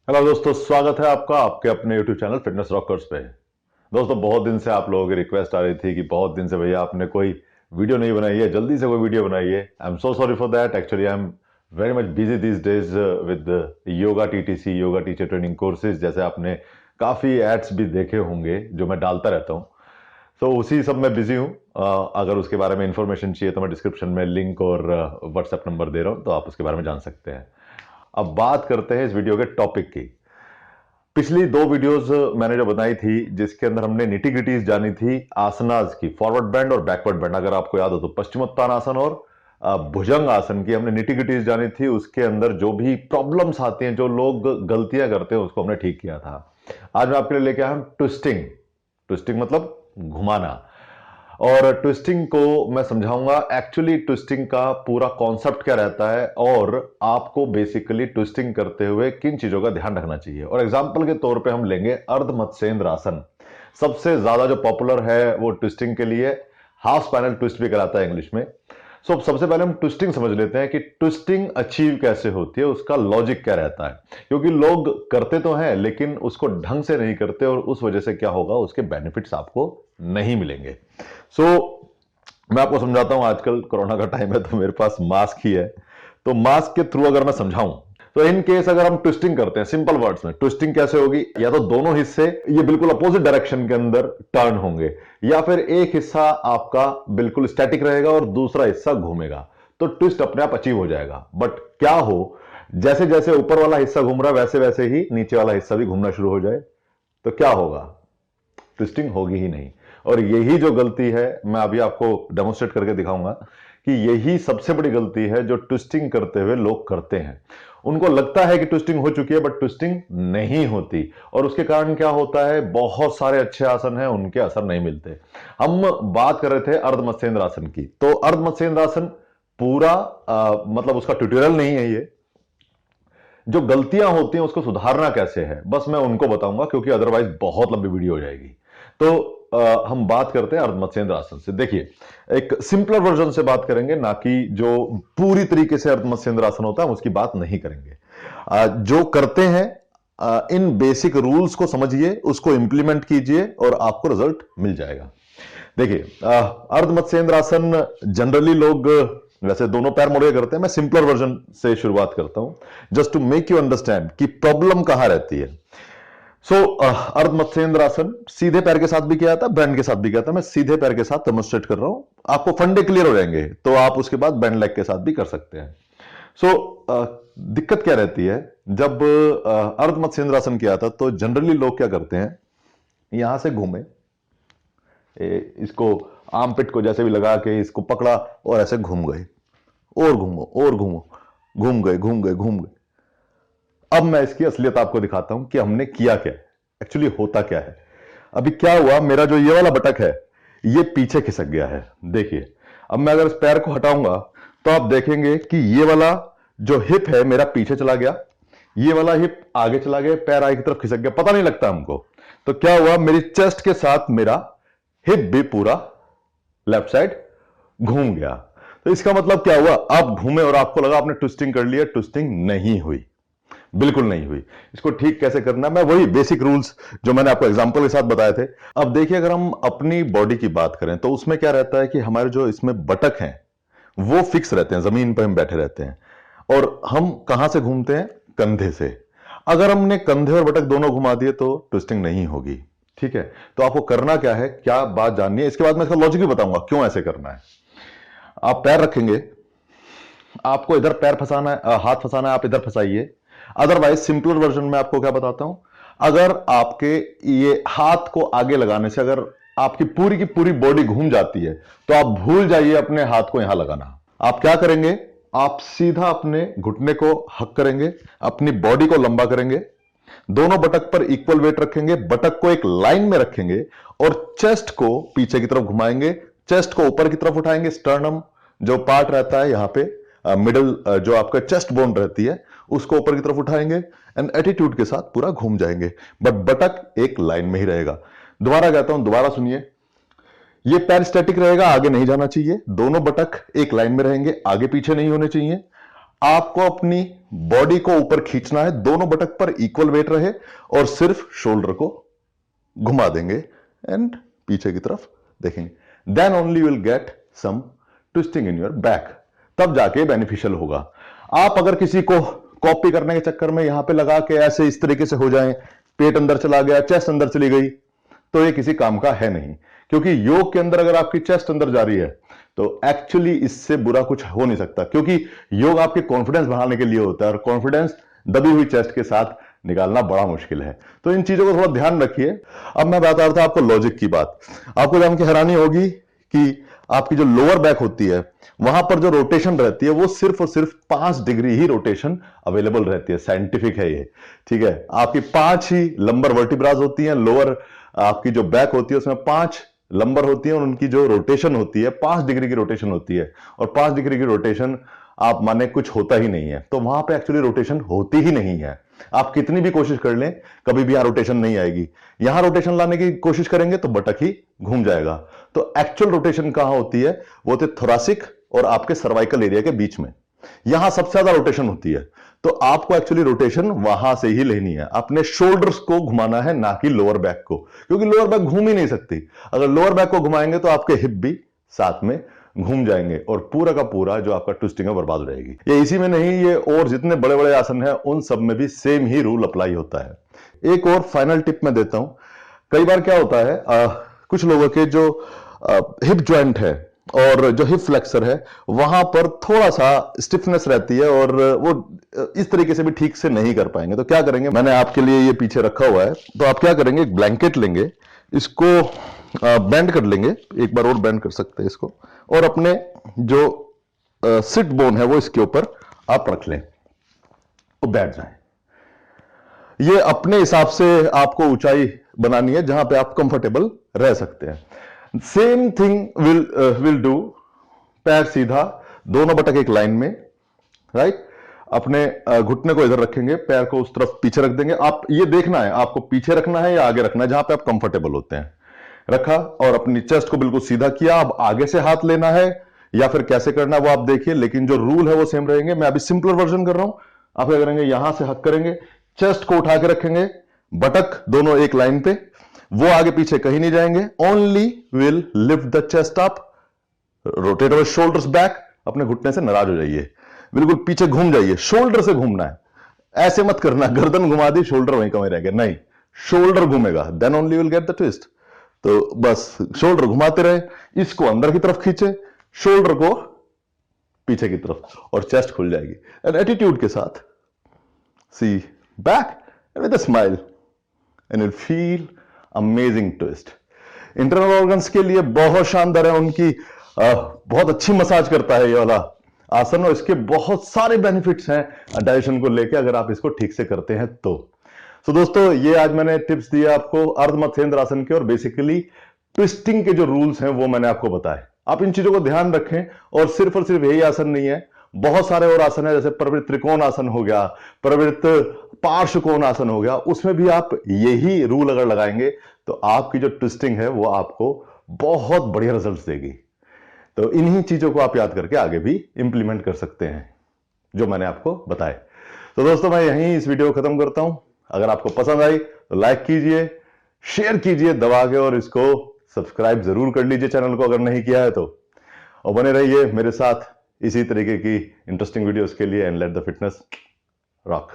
Hello दोस्तों, स्वागत है आपका आपके अपने YouTube चैनल फिटनेस रॉकर्स पे। दोस्तों, बहुत दिन से आप लोगों की रिक्वेस्ट आ रही थी कि बहुत दिन से भैया आपने कोई वीडियो नहीं बनाई है, जल्दी से कोई वीडियो बनाइए। I am so sorry for that. Actually I am very much busy this days with yoga TTC, yoga teacher training courses. जैसे आपने काफ़ी एड्स भी देखे होंगे जो मैं डालता रहता हूँ, तो उसी सब में बिजी हूँ। अगर उसके बारे में इंफॉर्मेशन चाहिए तो मैं डिस्क्रिप्शन में लिंक और व्हाट्सएप नंबर दे रहा हूँ, तो आप उसके बारे में जान सकते हैं। अब बात करते हैं इस वीडियो के टॉपिक की। पिछली दो वीडियोस मैंने जो बनाई थी जिसके अंदर हमने निटी ग्रिटीज जानी थी आसनाज की, फॉरवर्ड बेंड और बैकवर्ड बेंड। अगर आपको याद हो तो पश्चिमोत्तानासन और भुजंग आसन की हमने निटी ग्रिटीज जानी थी। उसके अंदर जो भी प्रॉब्लम्स आती हैं, जो लोग गलतियां करते हैं, उसको हमने ठीक किया था। आज मैं आपके लिए लेके आया हूं ट्विस्टिंग। ट्विस्टिंग मतलब घुमाना। और ट्विस्टिंग को मैं समझाऊंगा एक्चुअली ट्विस्टिंग का पूरा कॉन्सेप्ट क्या रहता है और आपको बेसिकली ट्विस्टिंग करते हुए किन चीजों का ध्यान रखना चाहिए। और एग्जांपल के तौर पे हम लेंगे अर्ध मत्स्येंद्रासन। सबसे ज्यादा जो पॉपुलर है वो ट्विस्टिंग के लिए हाफ स्पाइनल ट्विस्ट भी कराता है इंग्लिश में। सबसे पहले हम ट्विस्टिंग समझ लेते हैं कि ट्विस्टिंग अचीव कैसे होती है, उसका लॉजिक क्या रहता है। क्योंकि लोग करते तो हैं लेकिन उसको ढंग से नहीं करते और उस वजह से क्या होगा, उसके बेनिफिट्स आपको नहीं मिलेंगे। मैं आपको समझाता हूं। आजकल कोरोना का टाइम है तो मेरे पास मास्क ही है, तो मास्क के थ्रू अगर मैं समझाऊं तो इन केस अगर हम ट्विस्टिंग करते हैं, सिंपल वर्ड्स में ट्विस्टिंग कैसे होगी, या तो दोनों हिस्से ये बिल्कुल अपोजिट डायरेक्शन के अंदर टर्न होंगे, या फिर एक हिस्सा आपका बिल्कुल स्टैटिक रहेगा और दूसरा हिस्सा घूमेगा, तो ट्विस्ट अपने आप अचीव हो जाएगा। बट क्या हो, जैसे जैसे ऊपर वाला हिस्सा घूम रहा है वैसे वैसे ही नीचे वाला हिस्सा भी घूमना शुरू हो जाए, तो क्या होगा, ट्विस्टिंग होगी ही नहीं। और यही जो गलती है मैं अभी आपको डेमोन्स्ट्रेट करके दिखाऊंगा कि यही सबसे बड़ी गलती है जो ट्विस्टिंग करते हुए लोग करते हैं। उनको लगता है कि ट्विस्टिंग हो चुकी है बट ट्विस्टिंग नहीं होती, और उसके कारण क्या होता है, बहुत सारे अच्छे आसन हैं उनके असर नहीं मिलते। हम बात कर रहे थे अर्ध मत्स्येंद्रासन की, तो अर्ध मत्स्येंद्रासन पूरा मतलब उसका ट्यूटोरियल नहीं है ये। जो गलतियां होती हैं उसको सुधारना कैसे है, बस मैं उनको बताऊंगा, क्योंकि अदरवाइज बहुत लंबी वीडियो हो जाएगी। तो हम बात करते हैं अर्ध मत्स्येंद्र आसन से। देखिए, एक सिंपलर वर्जन से बात करेंगे, ना कि जो पूरी तरीके से अर्ध मत्स्येंद्र आसन होता है उसकी बात नहीं करेंगे। जो करते हैं इन बेसिक रूल्स को समझिए, उसको इंप्लीमेंट कीजिए और आपको रिजल्ट मिल जाएगा। देखिए, अर्ध मत्स्येंद्र आसन जनरली लोग वैसे दोनों पैर मोड़े करते हैं। मैं सिंपलर वर्जन से शुरुआत करता हूं just to make you understand कि प्रॉब्लम कहां रहती है। अर्ध मत्स्येंद्रासन सीधे पैर के साथ भी किया था, बैंड के साथ भी किया था। मैं सीधे पैर के साथ डेमोंस्ट्रेट कर रहा हूं, आपको फंडे क्लियर हो जाएंगे तो आप उसके बाद बैंड लेग के साथ भी कर सकते हैं। दिक्कत क्या रहती है, जब अर्ध मत्स्येंद्रासन किया था तो जनरली लोग क्या करते हैं, यहां से घूमे, इसको आर्मपिट को जैसे भी लगा के इसको पकड़ा और ऐसे घूम गए, और घूमो और घूमो, घूम गए घूम गए घूम गए। अब मैं इसकी असलियत आपको दिखाता हूं कि हमने किया क्या, एक्चुअली होता क्या है। अभी क्या हुआ, मेरा जो ये वाला बटक है ये पीछे खिसक गया है। देखिए, अब मैं अगर इस पैर को हटाऊंगा तो आप देखेंगे कि ये वाला जो हिप है मेरा पीछे चला गया, ये वाला हिप आगे चला गया, पैर आगे की तरफ खिसक गया, पता नहीं लगता हमको। तो क्या हुआ, मेरी चेस्ट के साथ मेरा हिप भी पूरा लेफ्ट साइड घूम गया। तो इसका मतलब क्या हुआ, आप घूमे और आपको लगा आपने ट्विस्टिंग कर लिया, ट्विस्टिंग नहीं हुई, बिल्कुल नहीं हुई। इसको ठीक कैसे करना, मैं वही बेसिक रूल्स जो मैंने आपको एग्जांपल के साथ बताए थे। अब देखिए, अगर हम अपनी बॉडी की बात करें तो उसमें क्या रहता है कि हमारे जो इसमें बटक हैं वो फिक्स रहते हैं, जमीन पर हम बैठे रहते हैं, और हम कहां से घूमते हैं, कंधे से। अगर हमने कंधे और बटक दोनों घुमा दिए तो ट्विस्टिंग नहीं होगी। ठीक है, तो आपको करना क्या है, क्या बात जाननी है, इसके बाद मैं इसका लॉजिक भी बताऊंगा क्यों ऐसे करना है। आप पैर रखेंगे, आपको इधर पैर फंसाना है, हाथ फंसाना है, आप इधर फंसाइए। अदरवाइज सिंपलर वर्जन में आपको क्या बताता हूं, अगर आपके ये हाथ को आगे लगाने से अगर आपकी पूरी की पूरी बॉडी घूम जाती है तो आप भूल जाइए अपने हाथ को यहां लगाना। आप क्या करेंगे, आप सीधा अपने घुटने को हक करेंगे, अपनी बॉडी को लंबा करेंगे, दोनों बटक पर इक्वल वेट रखेंगे, बटक को एक लाइन में रखेंगे और चेस्ट को पीछे की तरफ घुमाएंगे, चेस्ट को ऊपर की तरफ उठाएंगे, स्टर्नम जो पार्ट रहता है यहां पे मिडल जो आपका चेस्ट बोन रहती है उसको ऊपर की तरफ उठाएंगे एंड एटीट्यूड के साथ पूरा घूम जाएंगे, बट बटक एक लाइन में ही रहेगा। दोबारा कहता हूं, दोबारा सुनिए, ये पैर स्टैटिक रहेगा, आगे नहीं जाना चाहिए, दोनों बटक एक लाइन में रहेंगे, आगे पीछे नहीं होने चाहिए। आपको अपनी बॉडी को ऊपर खींचना है, दोनों बटक पर इक्वल वेट रहे और सिर्फ शोल्डर को घुमा देंगे एंड पीछे की तरफ देखेंगे। Then only will get some twisting in your back, तब जाके बेनिफिशियल होगा। आप अगर किसी को कॉपी करने के चक्कर में यहां पे लगा के ऐसे इस तरीके से हो जाएं, पेट अंदर चला गया, चेस्ट अंदर चली गई, तो ये किसी काम का है नहीं। क्योंकि योग के अंदर अगर आपकी चेस्ट अंदर जा रही है तो एक्चुअली इससे बुरा कुछ हो नहीं सकता, क्योंकि योग आपके कॉन्फिडेंस बढ़ाने के लिए होता है और कॉन्फिडेंस दबी हुई चेस्ट के साथ निकालना बड़ा मुश्किल है। तो इन चीजों को थोड़ा ध्यान रखिए। अब मैं बता रहा था आपको लॉजिक की बात। आपको जान के हैरानी होगी कि आपकी जो लोअर बैक होती है वहां पर जो रोटेशन रहती है वो सिर्फ और सिर्फ 5 डिग्री ही रोटेशन अवेलेबल रहती है। साइंटिफिक है ये, ठीक है। आपकी 5 ही लंबर वर्टिब्राज होती हैं, लोअर आपकी जो बैक होती है उसमें 5 लंबर होती है और उनकी जो रोटेशन होती है 5 डिग्री की रोटेशन होती है। और 5 डिग्री की रोटेशन आप माने कुछ होता ही नहीं है, तो वहां पे एक्चुअली रोटेशन होती ही नहीं है। आप कितनी भी कोशिश कर लें कभी भी यहां रोटेशन नहीं आएगी। यहां रोटेशन लाने की कोशिश करेंगे तो बटक ही घूम जाएगा। तो एक्चुअल रोटेशन कहां होती है, वो होती है थोरासिक और आपके सर्वाइकल एरिया के बीच में। यहां सबसे ज्यादा रोटेशन होती है, तो आपको एक्चुअली रोटेशन वहां से ही लेनी है। अपने शोल्डर्स को घुमाना है, ना कि लोअर बैक को, क्योंकि लोअर बैक घूम ही नहीं सकती। अगर लोअर बैक को घुमाएंगे तो आपके हिप भी साथ में घूम जाएंगे और पूरा का पूरा जो आपका ट्विस्टिंग है बर्बाद हो जाएगी। ये इसी में नहीं, ये और जितने बड़े बड़े आसन हैं उन सब में भी सेम ही रूल अप्लाई होता है। एक और फाइनल टिप मैं देता हूं। कई बार क्या होता है, कुछ लोगों के जो हिप जॉइंट है और जो हिप फ्लेक्सर है वहां पर थोड़ा सा स्टिफनेस रहती है और वो इस तरीके से भी ठीक से नहीं कर पाएंगे। तो क्या करेंगे, मैंने आपके लिए ये पीछे रखा हुआ है, तो आप क्या करेंगे, एक ब्लैंकेट लेंगे, इसको बेंड कर लेंगे, एक बार और बेंड कर सकते हैं इसको, और अपने जो सिट बोन है वो इसके ऊपर आप रख लें और बैठ जाएं। ये अपने हिसाब से आपको ऊंचाई बनानी है जहां पे आप कंफर्टेबल रह सकते हैं। Same thing will do. पैर सीधा, दोनों बटक एक लाइन में, राइट। अपने घुटने को इधर रखेंगे, पैर को उस तरफ पीछे रख देंगे। आप ये देखना है आपको पीछे रखना है या आगे रखना है, जहां पे आप कंफर्टेबल होते हैं। रखा और अपनी चेस्ट को बिल्कुल सीधा किया। अब आगे से हाथ लेना है या फिर कैसे करना है वो आप देखिए, लेकिन जो रूल है वो सेम रहेंगे। मैं अभी सिंपलर वर्जन कर रहा हूं। आप क्या करेंगे, यहां से हक करेंगे, चेस्ट को उठा के रखेंगे, बटक दोनों एक लाइन पे, वो आगे पीछे कहीं नहीं जाएंगे। Only will lift the chest up, rotate our shoulders back. अपने घुटने से नाराज हो जाइए, बिल्कुल पीछे घूम जाइए। शोल्डर से घूमना है, ऐसे मत करना गर्दन घुमा दी शोल्डर वहीं का वहीं रह गया, नहीं, शोल्डर घूमेगा, then only will get the twist. तो बस शोल्डर घुमाते रहे, इसको अंदर की तरफ खींचे, शोल्डर को पीछे की तरफ, और चेस्ट खुल जाएगी। एंड एटीट्यूड के साथ see back and with a smile and you feel amazing twist. Internal organs के लिए बहुत शानदार है, उनकी बहुत अच्छी मसाज करता है ये वाला आसन, और इसके बहुत सारे बेनिफिट्स हैं डाइजेशन को लेके अगर आप इसको ठीक से करते हैं तो। तो दोस्तों, ये आज मैंने टिप्स दिए आपको अर्ध मत्स्येंद्रासन के, और बेसिकली ट्विस्टिंग के जो रूल्स हैं वो मैंने आपको बताए। आप इन चीजों को ध्यान रखें, और सिर्फ यही आसन नहीं है, बहुत सारे और आसन है, जैसे प्रवृत्त त्रिकोण आसन हो गया, प्रवृत्त पार्श्व कोण आसन हो गया, उसमें भी आप यही रूल अगर लगाएंगे तो आपकी जो ट्विस्टिंग है वो आपको बहुत बढ़िया रिजल्ट्स देगी। तो इन्हीं चीजों को आप याद करके आगे भी इंप्लीमेंट कर सकते हैं जो मैंने आपको बताए। तो दोस्तों, मैं यहीं इस वीडियो को खत्म करता हूं। अगर आपको पसंद आई तो लाइक कीजिए, शेयर कीजिए दबा के, और इसको सब्सक्राइब जरूर कर लीजिए चैनल को अगर नहीं किया है तो। और बने रहिए मेरे साथ इसी तरीके की इंटरेस्टिंग वीडियोस के लिए। And let the fitness rock.